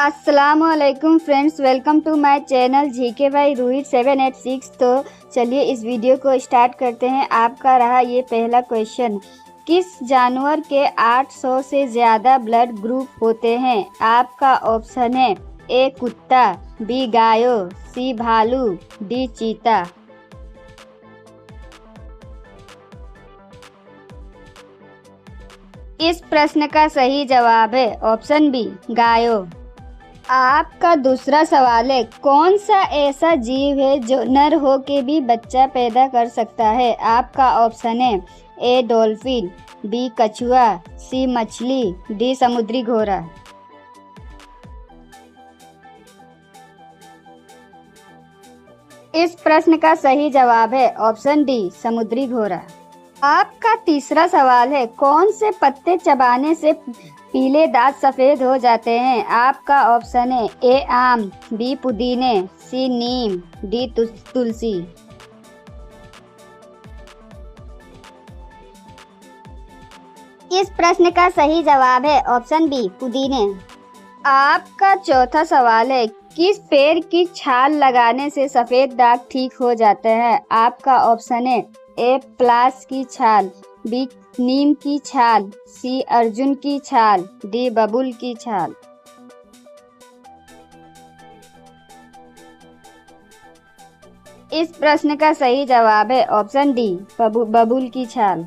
अस्सलामुअलैकुम friends, welcome to my channel GK by Rohit 786। तो चलिए इस वीडियो को स्टार्ट करते हैं। आपका रहा ये पहला क्वेश्चन, किस जानवर के 800 से ज़्यादा ब्लड ग्रुप होते हैं? आपका ऑप्शन है ए कुत्ता, बी गायो, सी भालू, डी चीता। इस प्रश्न का सही जवाब है ऑप्शन बी गायो। आपका दूसरा सवाल है, कौन सा ऐसा जीव है जो नर हो के भी बच्चा पैदा कर सकता है? आपका ऑप्शन है ए डॉल्फिन, बी कछुआ, सी मछली, डी समुद्री घोड़ा। इस प्रश्न का सही जवाब है ऑप्शन डी समुद्री घोड़ा। आपका तीसरा सवाल है, कौन से पत्ते चबाने से पीले दांत सफेद हो जाते हैं? आपका ऑप्शन है ए आम, बी पुदीने, सी नीम, डी तुलसी। इस प्रश्न का सही जवाब है ऑप्शन बी पुदीने। आपका चौथा सवाल है, किस पेड़ की छाल लगाने से सफेद दाग ठीक हो जाते हैं? आपका ऑप्शन है ए प्लास की छाल, बी नीम की छाल, सी अर्जुन की छाल, डी बबूल की छाल। इस प्रश्न का सही जवाब है ऑप्शन डी बबूल की छाल।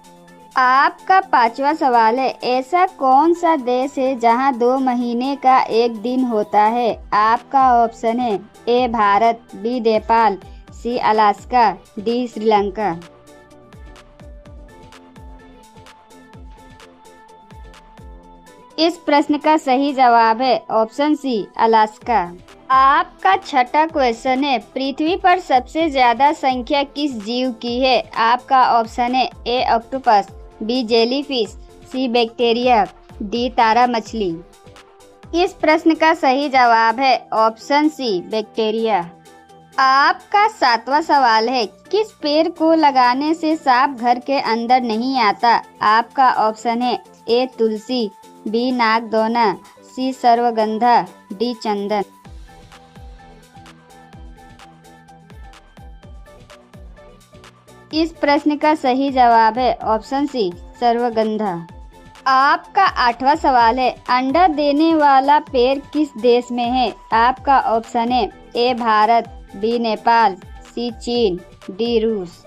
आपका पांचवा सवाल है, ऐसा कौन सा देश है जहां 2 महीने का एक दिन होता है? आपका ऑप्शन है A Bharat, B Nepal, C Alaska, D Sri Lanka. इस प्रश्न का सही जवाब है ऑप्शन सी अलास्का। आपका छठा क्वेश्चन है, पृथ्वी पर सबसे ज्यादा संख्या किस जीव की है? आपका ऑप्शन है ए ऑक्टोपस, बी जेलीफिश, सी बैक्टीरिया, डी तारा मछली। इस प्रश्न का सही जवाब है ऑप्शन सी बैक्टीरिया। आपका सातवां सवाल है, किस पेड़ को लगाने से सांप घर के अंदर नहीं आता? आपका ऑप्शन है ए तुलसी, बी नागदौना, सी सर्वगंधा, डी चंदन। इस प्रश्न का सही जवाब है ऑप्शन सी सर्वगंधा। आपका आठवां सवाल है, अंडा देने वाला पेड़ किस देश में है? आपका ऑप्शन है ए भारत, बी नेपाल, सी चीन, डी रूस।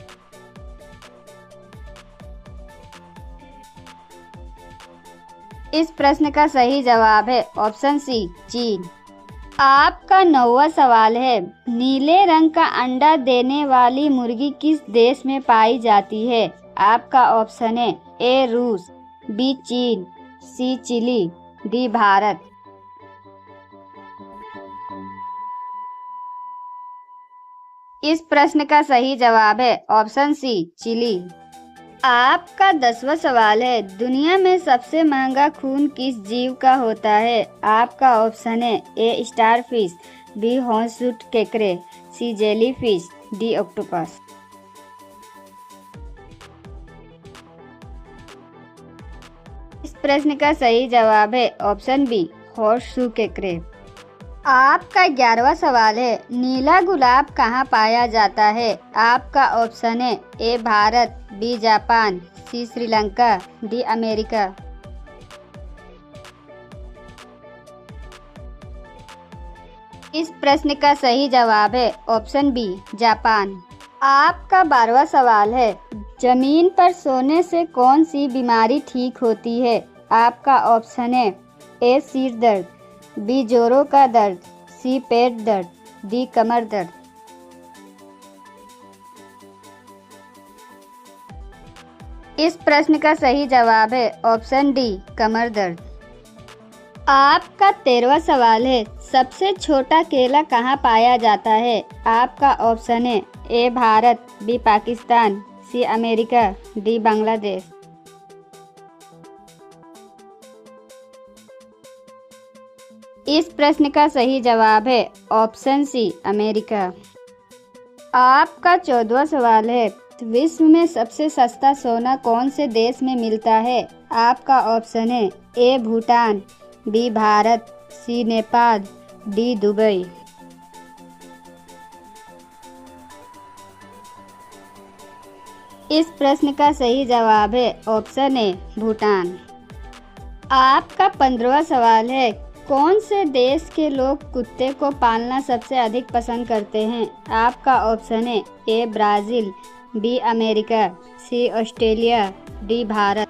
इस प्रश्न का सही जवाब है ऑप्शन सी चीन। आपका 9वां सवाल है, नीले रंग का अंडा देने वाली मुर्गी किस देश में पाई जाती है? आपका ऑप्शन है ए रूस, बी चीन, सी चिली, डी भारत। इस प्रश्न का सही जवाब है ऑप्शन सी चिली। आपका 10वां सवाल है, दुनिया में सबसे महंगा खून किस जीव का होता है? आपका ऑप्शन है ए स्टारफिश, बी हॉर्सशूट केकड़े, सी जेलीफिश, डी ऑक्टोपस। इस प्रश्न का सही जवाब है ऑप्शन बी हॉर्सशू केकड़े। आपका 11वां सवाल है, नीला गुलाब कहाँ पाया जाता है? आपका ऑप्शन है A Bharat, B Japan, C Sri Lanka, D America. इस प्रश्न का सही जवाब है ऑप्शन बी जापान। आपका 12वां सवाल है, जमीन पर सोने से कौन सी बीमारी ठीक होती है? आपका ऑप्शन है ए सिर दर्द, बी जोड़ों का दर्द, सी पेट दर्द, डी कमर दर्द। इस प्रश्न का सही जवाब है ऑप्शन डी कमर दर्द। आपका 13वां सवाल है, सबसे छोटा केला कहाँ पाया जाता है? आपका ऑप्शन है A Bharat, B Pakistan, C America, D Bangladesh. इस प्रश्न का सही जवाब है ऑप्शन सी अमेरिका। आपका 14वां सवाल है, विश्व में सबसे सस्ता सोना कौन से देश में मिलता है? आपका ऑप्शन है ए भूटान, बी भारत, सी नेपाल, डी दुबई। इस प्रश्न का सही जवाब है ऑप्शन ए भूटान। आपका 15वां सवाल है, कौन से देश के लोग कुत्ते को पालना सबसे अधिक पसंद करते हैं? आपका ऑप्शन है ए ब्राज़ील, बी अमेरिका, सी ऑस्ट्रेलिया, डी भारत।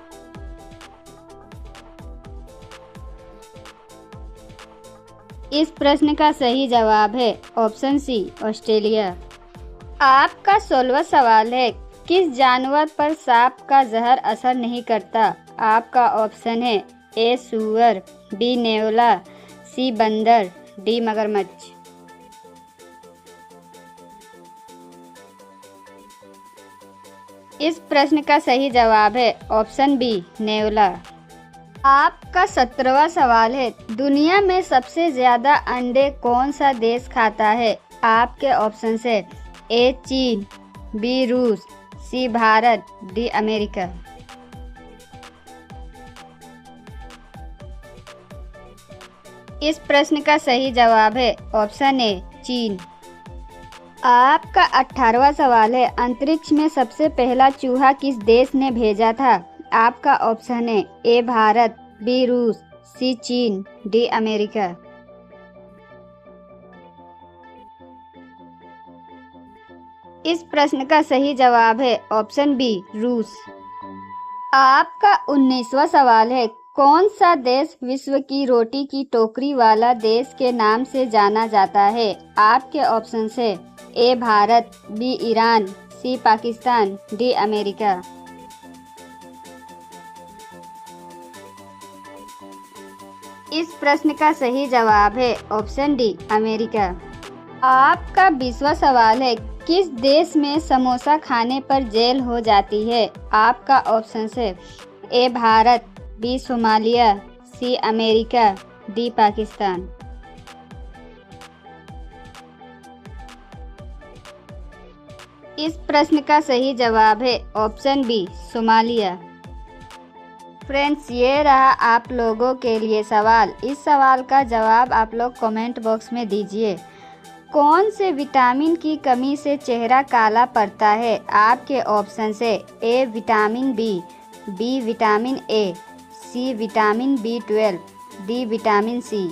इस प्रश्न का सही जवाब है ऑप्शन सी ऑस्ट्रेलिया। आपका 16वां सवाल है, किस जानवर पर सांप का जहर असर नहीं करता? आपका ऑप्शन है ए सूअर, बी नेवला, सी बंदर, डी मगरमच्छ। इस प्रश्न का सही जवाब है ऑप्शन बी नेवला। आपका 17वां सवाल है, दुनिया में सबसे ज्यादा अंडे कौन सा देश खाता है? आपके ऑप्शन है ए चीन, बी रूस, सी भारत, डी अमेरिका। इस प्रश्न का सही जवाब है ऑप्शन ए चीन। आपका 18वां सवाल है, अंतरिक्ष में सबसे पहला चूहा किस देश ने भेजा था? आपका ऑप्शन है ए भारत, बी रूस, सी चीन, डी अमेरिका। इस प्रश्न का सही जवाब है ऑप्शन बी रूस। आपका 19वां सवाल है, कौन सा देश विश्व की रोटी की टोकरी वाला देश के नाम से जाना जाता है? आपके ऑप्शन है A Bharat, B Iran, C Pakistan, D America. इस प्रश्न का सही जवाब है ऑप्शन डी अमेरिका। आपका 20वां सवाल है, किस देश में समोसा खाने पर जेल हो जाती है? आपका ऑप्शन है A Bharat, B Somalia, C America, D Pakistan. इस प्रश्न का सही जवाब है ऑप्शन बी सोमालिया। फ्रेंड्स, ये रहा आप लोगों के लिए सवाल। इस सवाल का जवाब आप लोग कमेंट बॉक्स में दीजिए। कौन से विटामिन की कमी से चेहरा काला पड़ता है? आपके ऑप्शन है A vitamin B vitamin A, C vitamin B12, D vitamin C.